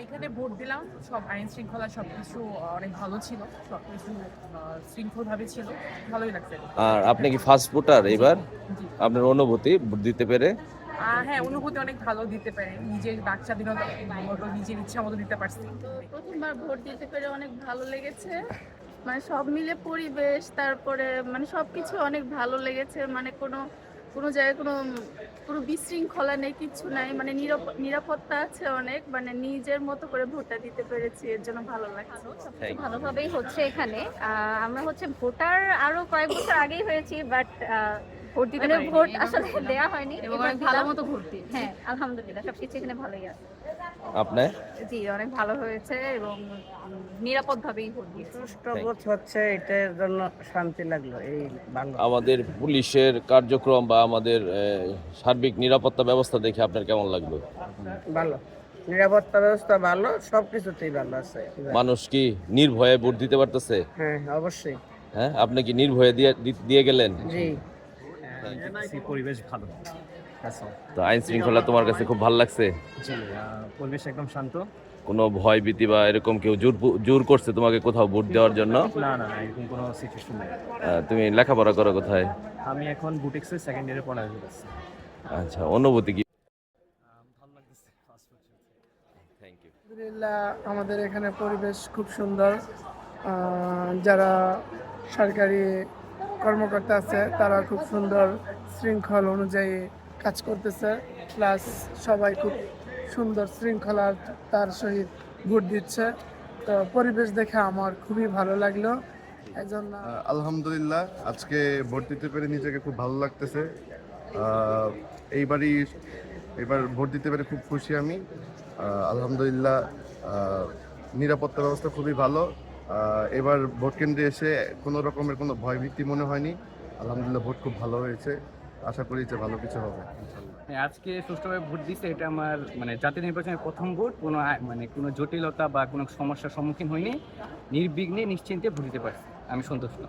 এখানে ভোট দিলাম, সব আইন শৃঙ্খলা সবকিছু অনেক ভালো ছিল, সবকিছু শৃঙ্খলভাবে ছিল, ভালোই লাগছে। আর আপনি কি ফার্স্ট ভোটার এবার? জি। আপনার অনুভূতি ভোট দিতে পেরে? হ্যাঁ, অনুভূতি অনেক ভালো, দিতে পারে নিজের বাক স্বাধীনতা মতো নিজের ইচ্ছা মতো দিতে পারছি। তো প্রথমবার ভোট দিতে পেরে অনেক ভালো লেগেছে, মানে সব মিলে পরিবেশ, তারপরে মানে সবকিছু অনেক ভালো লেগেছে। মানে কোনো কোনো জায়গায় কোনো কোনো বিশৃঙ্খলা নেই, কিছু নাই, মানে নিরাপত্তা আছে অনেক, মানে নিজের মতো করে ভোটটা দিতে পেরেছি, এর জন্য ভালো লাগছে। Thank you. ভালোভাবেই হচ্ছে এখানে। আমরা হচ্ছে ভোটার আরো কয়েক বছর আগেই হয়েছি, বাট ভোট দিতে মানে পারিনি, ভোট এবার আসলে দিলাম। দেয়া হয়নি, এবং এবার অনেক ভালো দিলাম। মতো ভোট দিয়েছি। হ্যাঁ, আলহামদুলিল্লাহ সবকিছু এখানে ভালোই আছে। আপনি? জি, অনেক ভালো হয়েছে এবং নিরাপদভাবেই ভোট দিয়েছি। বোধ হচ্ছে এটার জন্য শান্তি লাগলো, এই ভালো। আমাদের পুলিশের কার্যক্রম বা আমাদের সার্বিক নিরাপত্তা ব্যবস্থা দেখে আপনার কেমন লাগলো? ভালো, নিরাপত্তা ব্যবস্থা ভালো, সবকিছুতেই ভালো আছে। মানুষ কি নির্ভয়ে ভোট দিতে পারতেছে? হ্যাঁ, অবশ্যই। হ্যাঁ, আপনি কি নির্ভয়ে দিয়ে গেলেন? জি। পরিবেশ ভালো। তো আইন শৃঙ্খলা তোমার কাছে খুব ভালো লাগছে? জি, পরিবেশ একদম শান্ত। কোনো ভয় ভীতি বা এরকম কেউ জোর করছে তোমাকে কোথাও ভোট দেওয়ার জন্য? না না না, এরকম কোনো সিচুয়েশন নেই। তুমি লেখাপড়া করো কোথায়? আমি এখন বুটিক্সের সেকেন্ড ইয়ারে পড়াশোনা করছি। আচ্ছা, অনুভূতি কি? ভালো লাগতেছে ফার্স্ট হচ্ছে। Thank you. আলহামদুলিল্লাহ, আমাদের এখানে পরিবেশ খুব সুন্দর। যারা সরকারি কর্মকর্তা আছে তারা খুব সুন্দর শৃঙ্খল অনুযায়ী কাজ করতেছে, প্লাস সবাই খুব সুন্দর শৃঙ্খলার তার সহিত ভোট দিচ্ছে। তো পরিবেশ দেখে আমার খুবই ভালো লাগলো। এজন্য আলহামদুলিল্লাহ, আজকে ভোট দিতে পেরে নিজেকে খুব ভালো লাগতেছে। এবার ভোট দিতে পেরে খুব খুশি আমি। আলহামদুলিল্লাহ, নিরাপত্তা ব্যবস্থা খুবই ভালো। এবার ভোট কেন্দ্রে এসে কোনো রকমের কোনো ভয়ভীতি মনে হয়নি। আলহামদুলিল্লাহ, ভোট খুব ভালো হয়েছে, আশা করি যে ভালো কিছু হবে ইনশাআল্লাহ। আজকে সুষ্ঠুভাবে ভোট দিতে, এটা আমার মানে জাতীয় নির্বাচনের প্রথম ভোট। কোনো মানে কোনো জটিলতা বা কোনো সমস্যার সম্মুখীন হয়নি, নির্বিঘ্নে নিশ্চিন্তে ভোট দিতে পারছি, আমি সন্তুষ্ট।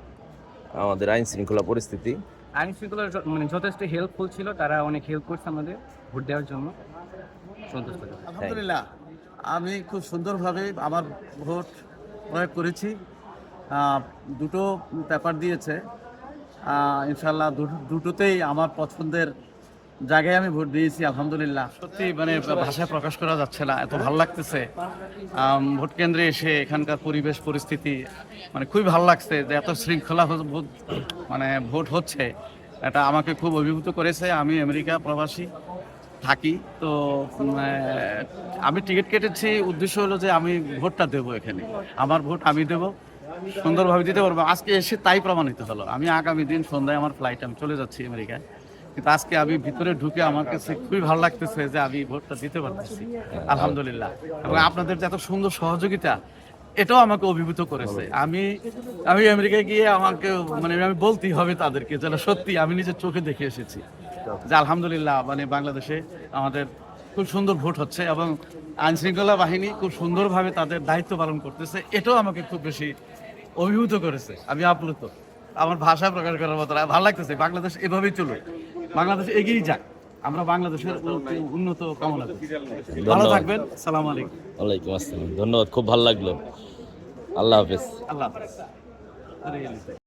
আমাদের আইন শৃঙ্খলা পরিস্থিতি? আইন শৃঙ্খলা মানে যথেষ্ট হেল্পফুল ছিল, তারা অনেক হেল্প করছে আমাদের ভোট দেওয়ার জন্য, সন্তুষ্ট। আলহামদুলিল্লাহ, আমি খুব সুন্দরভাবে আমার ভোট প্রয়োগ করেছি। দুটো পেপার দিয়েছে, ইনশাল্লাহ দুটোতেই আমার পছন্দের জায়গায় আমি ভোট দিয়েছি। আলহামদুলিল্লাহ, সত্যি মানে ভাষায় প্রকাশ করা যাচ্ছে না, এত ভালো লাগতেছে। ভোট কেন্দ্রে এসে এখানকার পরিবেশ পরিস্থিতি মানে খুবই ভালো লাগছে, যে এত শৃঙ্খলা মানে ভোট হচ্ছে, এটা আমাকে খুব অভিভূত করেছে। আমি আমেরিকা প্রবাসী থাকি, তো আমি টিকিট কেটেছি, উদ্দেশ্য হলো যে আমি ভোটটা দেবো, এখানে আমার ভোট আমি দেবো, সুন্দরভাবে দিতে পারবো। আজকে এসে তাই প্রমাণিত হলো। আমি আগামী দিন সন্ধ্যায় আমার ফ্লাইট, আমি চলে যাচ্ছি আমেরিকায়, কিন্তু আজকে আমি ভিতরে ঢুকে আমার কাছে খুবই ভালো লাগতেছে যে আমি ভোটটা দিতে পারতেছি, আলহামদুলিল্লাহ। এবং আপনাদের যে এত সুন্দর সহযোগিতা, এটাও আমাকে অভিভূত করেছে। আমি আমেরিকায় গিয়ে আমাকে মানে আমি বলতেই হবে তাদেরকে, যেটা সত্যি আমি নিজের চোখে দেখে এসেছি যে আলহামদুলিল্লাহ, মানে বাংলাদেশে আমাদের খুব সুন্দর ভোট হচ্ছে এবং আইন শৃঙ্খলা বাহিনী খুব সুন্দরভাবে তাদের দায়িত্ব পালন করতেছে। এটাও আমাকে খুব বেশি অভিভূত করেছে। আমি আপ্লুত, আমার ভাষা প্রকাশ করার মতো ভালো লাগতেছে। বাংলাদেশ এভাবেই চলুক, বাংলাদেশ এগিয়ে যাক, আমরা বাংলাদেশের উন্নত কামনা করি। ভালো থাকবেন, সালাম আলাইকুম। ওয়ালাইকুম আসসালাম, ধন্যবাদ, খুব ভালো লাগলো। আল্লাহ হাফেজ। আল্লাহ হাফেজ।